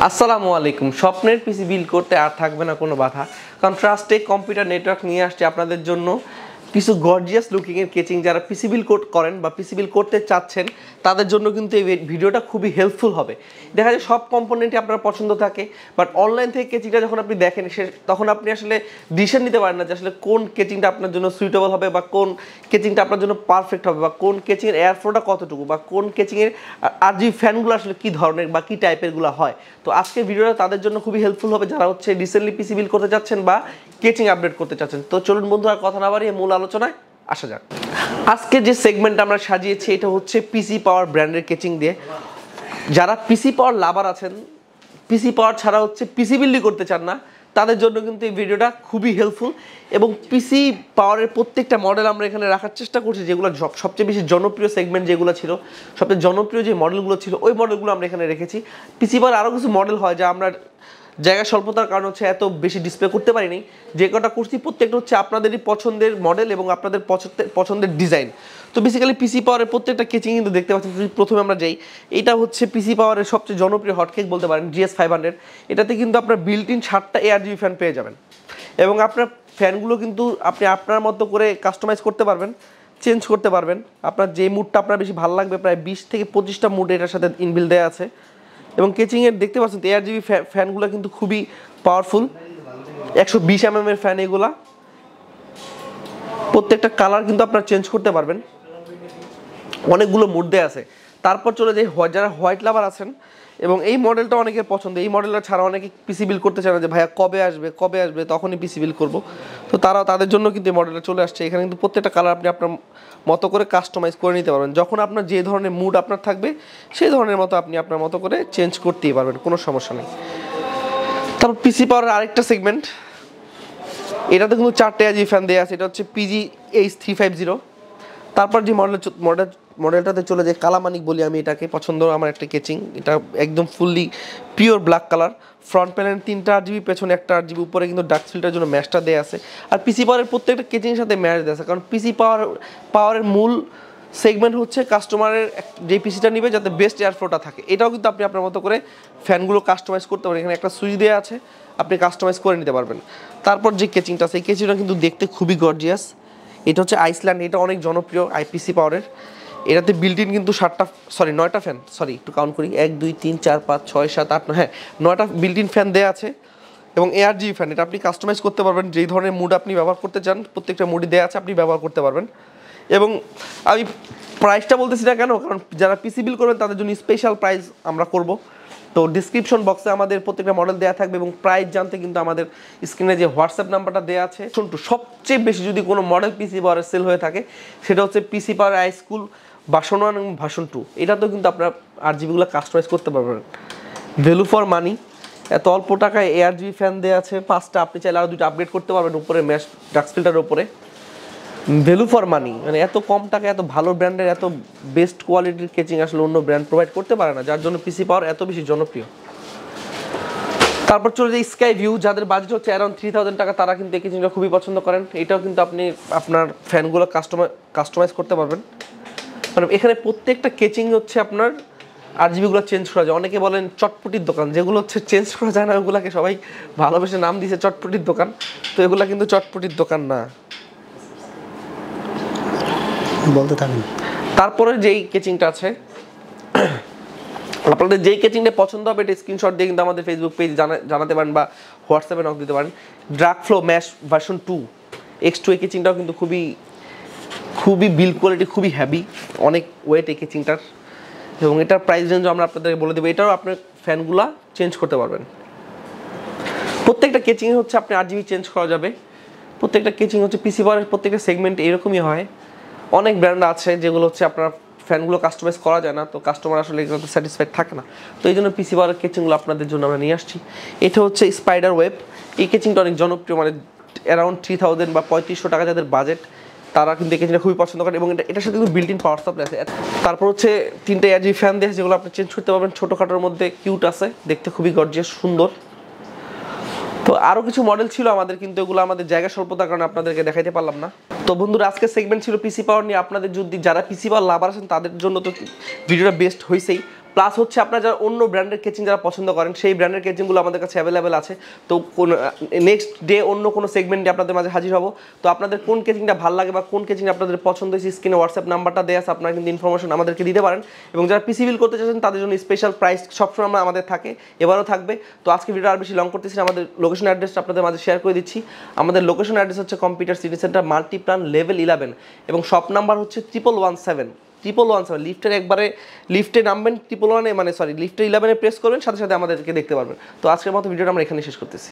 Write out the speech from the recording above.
আসসালামু আলাইকুম। স্বপ্নের পিসি বিল্ড করতে আর থাকবে না কোনো বাধা, কারণ ট্রাস্টেক কম্পিউটার নেটওয়ার্ক নিয়ে আসছে আপনাদের জন্য কিছু গর্জিয়াস লুকিংয়ের কেচিং। যারা পিসি বিল্ড করেন বা পিসি বিল্ড করতে চাচ্ছেন তাদের জন্য কিন্তু এই ভিডিওটা খুবই হেল্পফুল হবে। দেখা যায় সব কম্পোনেন্টই আপনার পছন্দ থাকে, বাট অনলাইন থেকে কেচিংটা যখন আপনি দেখেন তখন আপনি আসলে ডিসিশন নিতে পারেন না যে আসলে কোন কেচিংটা আপনার জন্য সুইটেবল হবে বা কোন কেচিংটা আপনার জন্য পারফেক্ট হবে বা কোন কেচিংয়ের এয়ার ফ্লোটা কতটুকু বা কোন কেচিংয়ের RGB ফ্যানগুলো আসলে কী ধরনের বা কী টাইপেরগুলো হয়। তো আজকের ভিডিওটা তাদের জন্য খুবই হেল্পফুল হবে যারা হচ্ছে রিসেন্টলি পিসি বিল্ড করতে চাচ্ছেন বা কেচিং আপডেট করতে চাচ্ছেন। তো চলুন বন্ধু, আর কথা না বাড়িয়ে মূল আলোচনায় আসা যাক। আজকে যে সেগমেন্ট আমরা সাজিয়েছি এটা হচ্ছে পিসি পাওয়ার ব্র্যান্ডের কেচিং দিয়ে। যারা পিসি পাওয়ার লাভার আছেন, পিসি পাওয়ার ছাড়া হচ্ছে পিসি বিল্ডই করতে চান না, তাদের জন্য কিন্তু এই ভিডিওটা খুবই হেল্পফুল। এবং পিসি পাওয়ারের প্রত্যেকটা মডেল আমরা এখানে রাখার চেষ্টা করছি, যেগুলো সবচেয়ে বেশি জনপ্রিয় সেগমেন্ট যেগুলো ছিল, সবচেয়ে জনপ্রিয় যে মডেলগুলো ছিল ওই মডেলগুলো আমরা এখানে রেখেছি। পিসি পাওয়ার আরও কিছু মডেল হয় যা আমরা জায়গা স্বল্পতার কারণ হচ্ছে এত বেশি ডিসপ্লে করতে পারিনি। যে কটা করছি প্রত্যেকটা হচ্ছে আপনাদেরই পছন্দের মডেল এবং আপনাদের পছন্দের ডিজাইন। তো বেসিক্যালি পিসি পাওয়ারের প্রত্যেকটা কেচিং কিন্তু দেখতে পাচ্ছেন। প্রথমে আমরা যাই, এটা হচ্ছে পিসি পাওয়ারের সবচেয়ে জনপ্রিয় হটকেক বলতে পারেন, GS500। এটাতে কিন্তু আপনার বিল্ট ইন 7টা ARGB ফ্যান পেয়ে যাবেন এবং আপনার ফ্যানগুলো কিন্তু আপনি আপনার মতো করে কাস্টমাইজ করতে পারবেন, চেঞ্জ করতে পারবেন। আপনার যে মুডটা আপনার বেশি ভালো লাগবে, প্রায় 20 থেকে 25টা মুড এটার সাথে ইনবিল্ড দেওয়া আছে। এবং কেচিংয়ের দেখতে পাচ্ছেন ARGB ফ্যানগুলো কিন্তু খুবই পাওয়ারফুল, 120 mm এর ফ্যান এগুলা। প্রত্যেকটা কালার কিন্তু আপনারা চেঞ্জ করতে পারবেন, অনেকগুলো মুড দেওয়া আছে। তারপর চলে যাই যারা হোয়াইট লাভার আছেন, এবং এই মডেলটা অনেকের পছন্দ। এই মডেলটা ছাড়া অনেকে পিসি বিল্ড করতে চায় না, যে ভাইয়া কবে আসবে তখনই পিসি বিল্ড করবো। তো তাদের জন্য কিন্তু এই মডেলটা চলে আসছে। এখানে কিন্তু প্রত্যেকটা কালার আপনি আপনার মতো করে কাস্টমাইজ করে নিতে পারবেন। যখন আপনার যে ধরনের মুড আপনার থাকবে সেই ধরনের মতো আপনি আপনার মতো করে চেঞ্জ করতেই পারবেন, কোনো সমস্যা নেই। তারপর পিসি পাওয়ারের আরেকটা সেগমেন্ট, এটাতে কিন্তু 4টে ARGB ফ্যান দেওয়া আছে। এটা হচ্ছে PGH350। তারপর যে মডেলটাতে চলে যায় কালামানিক বলি আমি এটাকে, পছন্দ আমার একটা কেচিং। এটা একদম fully pure black colour. Front panel 3টা RGB, পেছনে 1টা RGB, উপরে কিন্তু ডার্ক ফিল্টারের জন্য ম্যাশটা দেওয়া আছে। আর পিসি পাওয়ারের প্রত্যেকটা কেচিংয়ের সাথে ম্যাশ দেওয়া আছে, কারণ পিসি পাওয়ারের মূল সেগমেন্ট হচ্ছে কাস্টমারের যে পিসিটা নেবে যাতে বেস্ট এয়ার ফ্লোটা থাকে। এটাও কিন্তু আপনি আপনার মতো করে ফ্যানগুলো কাস্টমাইজ করতে পারেন। এখানে একটা সুইচ দেওয়া আছে, আপনি কাস্টমাইজ করে নিতে পারবেন। তারপর যে কেচিংটা আছে, এই কেচিংটা কিন্তু দেখতে খুবই গর্জিয়াস। এটা হচ্ছে আইসল্যান্ড, এটা অনেক জনপ্রিয় পিসি পাওয়ারের। এটাতে বিল্ট ইন কিন্তু 9টা ফ্যান, একটু কাউন্ট করি, 1 2 3 4 5 6 7 8 হ্যাঁ 9টা বিল্ট ইন ফ্যান দেওয়া আছে। এবং ARGB ফ্যান, এটা আপনি কাস্টমাইজ করতে পারবেন, যেই ধরনের মুড আপনি ব্যবহার করতে চান প্রত্যেকটা মুডই দেওয়া আছে, আপনি ব্যবহার করতে পারবেন। এবং আমি প্রাইসটা বলতেছি না কেন, কারণ যারা পিসি বিল্ড করবেন তাদের জন্য স্পেশাল প্রাইস আমরা করব। তো ডিসক্রিপশন বক্সে আমাদের প্রত্যেকটা মডেল দেওয়া থাকবে, এবং প্রাইস জানতে কিন্তু আমাদের স্ক্রিনে যে হোয়াটসঅ্যাপ নাম্বারটা দেওয়া আছে। সবচেয়ে বেশি যদি কোনো মডেল পিসি পাওয়ারের সেল হয়ে থাকে সেটা হচ্ছে পিসি পাওয়ার iSchool ভার্সন 1 এবং ভার্সন 2। এটাতেও কিন্তু আপনারা RGBগুলো কাস্টমাইজ করতে পারবেন। ভ্যালু ফর মানি, এত অল্প টাকায় ARGB ফ্যান দেওয়া আছে 5টা, আপনি চাইলে আরও 2টা আপগ্রেড করতে পারবেন উপরে ম্যাশ ডাক্স ফিল্টারের উপরে। ভ্যালু ফর মানি, মানে এত কম টাকায় এত ভালো ব্র্যান্ডের এত বেস্ট কোয়ালিটির কেচিং আসলে অন্য ব্র্যান্ড প্রোভাইড করতে পারে না, যার জন্য পিসি পাওয়ার এত বেশি জনপ্রিয়। তারপর চলে যাই স্কাই ভিউ, যাদের বাজেট হচ্ছে অ্যারাউন্ড 3000 টাকা, তারা কিন্তু এই কেচিংটা খুবই পছন্দ করেন। এটাও কিন্তু আপনি আপনার ফ্যানগুলো কাস্টমাইজ করতে পারবেন। মানে এখানে প্রত্যেকটা কেচিং হচ্ছে আপনার RGBগুলো চেঞ্জ করা যায়। অনেকে বলেন চটপটির দোকান, যেগুলো হচ্ছে চেঞ্জ করা যায় না, ওগুলোকে সবাই ভালোবেসে নাম দিয়েছে চটপটির দোকান। তো এগুলো কিন্তু চটপটির দোকান না, বলতে থাকেন। তারপরে যেই কেচিংটা আছে, আপনাদের যেই কেচিংটা পছন্দ হবে এটা স্ক্রিনশট দিয়ে কিন্তু আমাদের ফেসবুক পেজ জানাতে পারেন বা হোয়াটসঅ্যাপে নক দিতে পারেন। Drug flow mash version 2 X2 এই কেচিংটাও কিন্তু খুবই বিল্ড কোয়ালিটি, খুবই হ্যাভি, অনেক ওয়েট এই কেচিংটার। এবং এটার প্রাইস রেঞ্জ আমরা আপনাদেরকে বলে দেবো। এটাও আপনার ফ্যানগুলা চেঞ্জ করতে পারবেন। প্রত্যেকটা কেচিং হচ্ছে আপনি RGB চেঞ্জ করা যাবে। প্রত্যেকটা কেচিং হচ্ছে পিসি পাওয়ারের প্রত্যেকটা সেগমেন্ট এরকমই হয়। অনেক ব্র্যান্ড আছে যেগুলো হচ্ছে আপনার ফ্যানগুলো কাস্টমাইজ করা যায় না, তো কাস্টমার আসলে এগুলোতে স্যাটিসফাইড থাকে না। তো এই জন্য পিসি পাওয়ারের কেচিংগুলো আপনাদের জন্য আমরা নিয়ে আসছি। এটা হচ্ছে স্পাইডার ওয়েব, এই কেচিংটা অনেক জনপ্রিয়, মানে অ্যারাউন্ড 3000 বা 3500 টাকা যাদের বাজেট তারা কিন্তু এই কেচিংটা খুবই পছন্দ করেন। এবং এটার সাথে কিন্তু বিল্ট ইন পাওয়ার সাপ্লাই আছে। তারপর হচ্ছে 3টে ARGB ফ্যান দিয়ে যেগুলো আপনি চেঞ্জ করতে পারবেন, ছোটোখাটোর মধ্যে কিউট আছে, দেখতে খুবই গর্জিয়াস সুন্দর। তো আরও কিছু মডেল ছিল আমাদের, কিন্তু এগুলো আমাদের জায়গা স্বল্পতার কারণে আপনাদেরকে দেখাইতে পারলাম না। তো বন্ধুরা, আজকের সেগমেন্ট ছিল পিসি পাওয়ার নিয়ে। আপনাদের যদি যারা পিসি পাওয়ার লাভার আছেন তাদের জন্য তো ভিডিওটা বেস্ট হয়েছেই, প্লাস হচ্ছে আপনারা যারা অন্য ব্র্যান্ডের কেচিং যারা পছন্দ করেন সেই ব্র্যান্ডের কেচিংগুলো আমাদের কাছে অ্যাভেলেবেল আছে। তো কোন নেক্সট ডে অন্য কোনো সেগমেন্টে আপনাদের মাঝে হাজির হব। তো আপনাদের কোন কেচিংটা ভালো লাগে বা কোন কেচিং আপনাদের পছন্দ হয়েছে স্ক্রিনে হোয়াটসঅ্যাপ নাম্বারটা দেওয়া আছে, আপনারা কিন্তু ইনফরমেশন আমাদেরকে দিতে পারেন। এবং যারা পিসি বিল করতে চাচ্ছেন তাদের জন্য স্পেশাল প্রাইস সবসময় আমাদের থাকে, এবারও থাকবে। তো আজকে ভিডিও আর বেশি লং করতেছি না, আমাদের লোকেশন অ্যাড্রেসটা আপনাদের মাঝে শেয়ার করে দিচ্ছি। আমাদের লোকেশন অ্যাড্রেস হচ্ছে computer city centre Multiplan level 11 এবং শপ নাম্বার হচ্ছে 1117 লিফটের একবারে লিফটে নামবেন 111 মানে লিফটে 11 প্রেস করবেন, সাথে সাথে আমাদেরকে দেখতে পারবেন। তো আজকের মতো ভিডিওটা আমরা এখানে শেষ করতেছি।